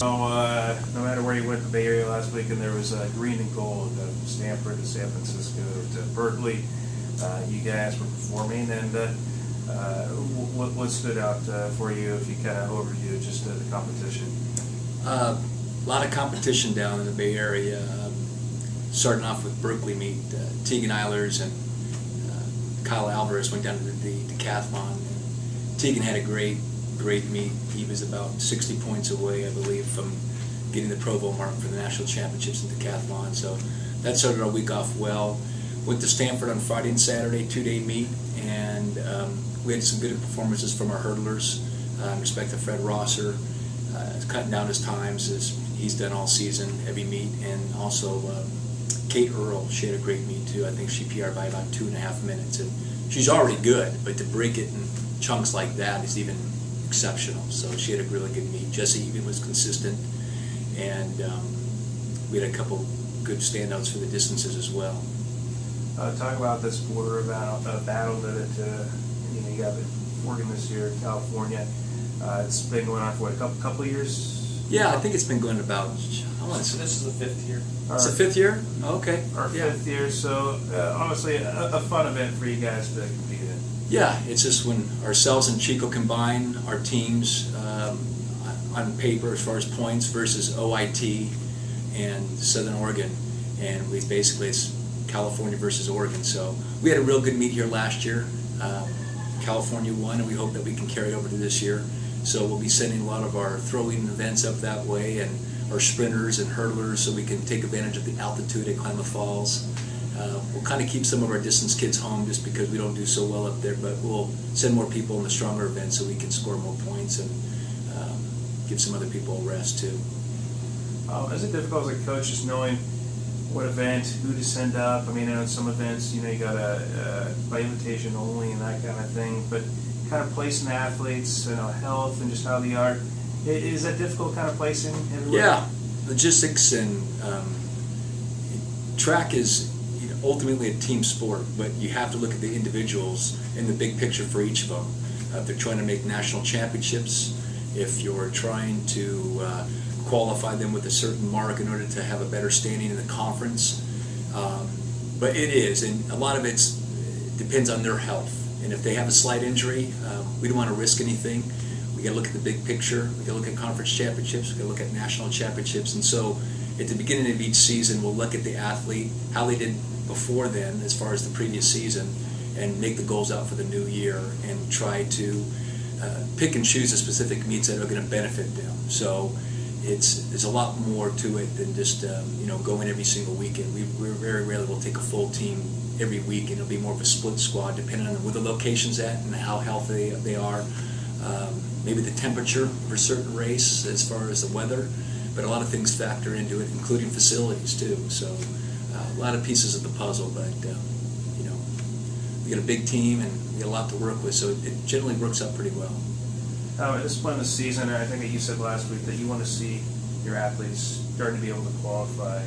No matter where you went in the Bay Area last weekend, there was green and gold from Stanford to San Francisco to Berkeley. You guys were performing, and what stood out for you if you kind of overview just the competition? A lot of competition down in the Bay Area. Starting off with Berkeley meet, Tegan Eilers and Kyle Alvarez went down to the decathlon. Tegan had a great meet. He was about 60 points away, I believe, from getting the Provo mark for the national championships in decathlon. So that started our week off well. Went to Stanford on Friday and Saturday, 2-day meet, and we had some good performances from our hurdlers. In respect to Fred Rosser, cutting down his times as he's done all season, every meet, and also Kate Earl, she had a great meet too. I think she PR'd by about 2.5 minutes, and she's already good, but to break it in chunks like that is even exceptional. So she had a really good meet. Jesse even was consistent, and we had a couple good standouts for the distances as well. Talk about this border battle that you got in Oregon this year, California. It's been going on for a couple of years. Yeah, I think it's been going about. This is the fifth year. It's the fifth year? Okay. Our fifth year, so obviously a fun event for you guys to compete in. Yeah, it's just when ourselves and Chico combine our teams on paper as far as points versus OIT and Southern Oregon, and it's California versus Oregon. So we had a real good meet here last year. California won, and we hope that we can carry it over to this year. So we'll be sending a lot of our throwing events up that way, and our sprinters and hurdlers, so we can take advantage of the altitude at Klamath Falls. We'll kind of keep some of our distance kids home just because we don't do so well up there, but we'll send more people in the stronger events so we can score more points and give some other people a rest too. Is it difficult as a coach just knowing what event, who to send up? I mean, I know some events, you got a by invitation only and that kind of thing, but kind of placing athletes, health and just how they are. Is that difficult kind of placing everywhere? Yeah, logistics and track is ultimately a team sport, but you have to look at the individuals in the big picture for each of them. If they're trying to make national championships, if you're trying to qualify them with a certain mark in order to have a better standing in the conference. But it is, and a lot of it depends on their health. And if they have a slight injury, we don't want to risk anything. We got to look at the big picture. We got to look at conference championships. We got to look at national championships. And so, at the beginning of each season, we'll look at the athlete, how they did before then, as far as the previous season, and make the goals out for the new year, and try to pick and choose the specific meets that are going to benefit them. So, it's a lot more to it than just going every single weekend. We're very rarely will take a full team every week, and it'll be more of a split squad depending on where the location's at and how healthy they are. Maybe the temperature for a certain race as far as the weather, but a lot of things factor into it, including facilities too. So a lot of pieces of the puzzle, but we got a big team and we got a lot to work with, so it generally works out pretty well. At this point in the season, I think that you said last week that you want to see your athletes starting to be able to qualify.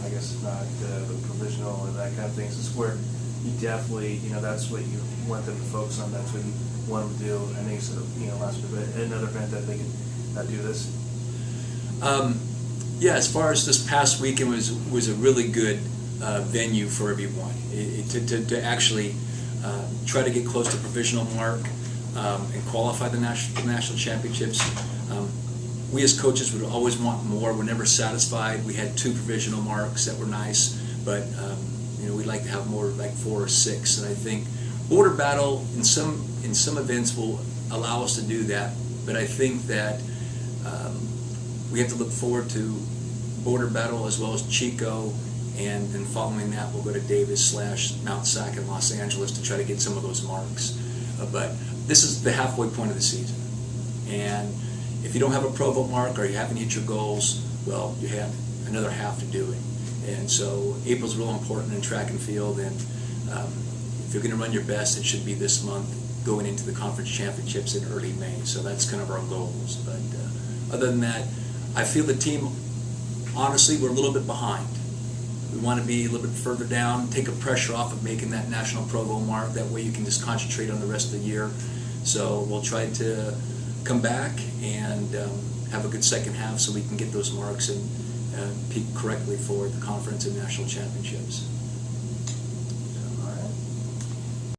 I guess if not the provisional and that kind of things. It's where you definitely, that's what you want them to focus on. That's what you want them to do. I think so. Last week, another event that they can do this. Yeah, as far as this past weekend was a really good venue for everyone to actually try to get close to provisional mark and qualify the national championships. We as coaches would always want more. We're never satisfied. We had 2 provisional marks that were nice, but we'd like to have more, like 4 or 6. And I think border battle in some events will allow us to do that. But I think that we have to look forward to border battle as well as Chico, and then following that we'll go to Davis/Mount Sac in Los Angeles to try to get some of those marks. But this is the halfway point of the season, and if you don't have a Provo mark or you haven't hit your goals, well, you have another half to do it. And so April's real important in track and field, and if you're going to run your best, it should be this month going into the conference championships in early May. So that's kind of our goals. But other than that, I feel the team, honestly, we're a little bit behind. We want to be a little bit further down, take a pressure off of making that national Provo mark. That way you can just concentrate on the rest of the year. So we'll try to come back and have a good second half so we can get those marks and peak correctly for the conference and national championships.